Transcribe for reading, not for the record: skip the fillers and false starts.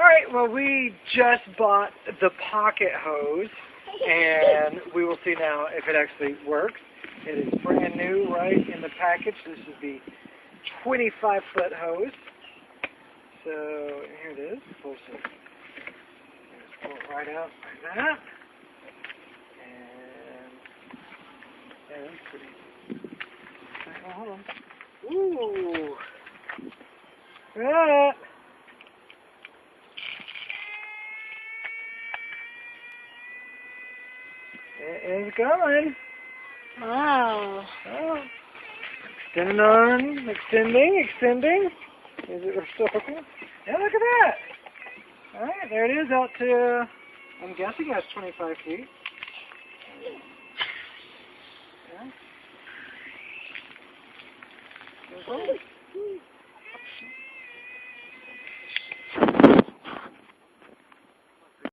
Alright, well we just bought the pocket hose, and we will see now if it actually works. It is brand new right in the package. This is the 25-foot hose. So here it is. Pull it right out like that. And that's pretty easy. Oh, hold on. Ooh. Yeah. It is going. Wow. Oh. Extending on, extending. Is it reciprocal? Yeah, look at that. Alright, there it is out to, I'm guessing that's 25 feet. Yeah.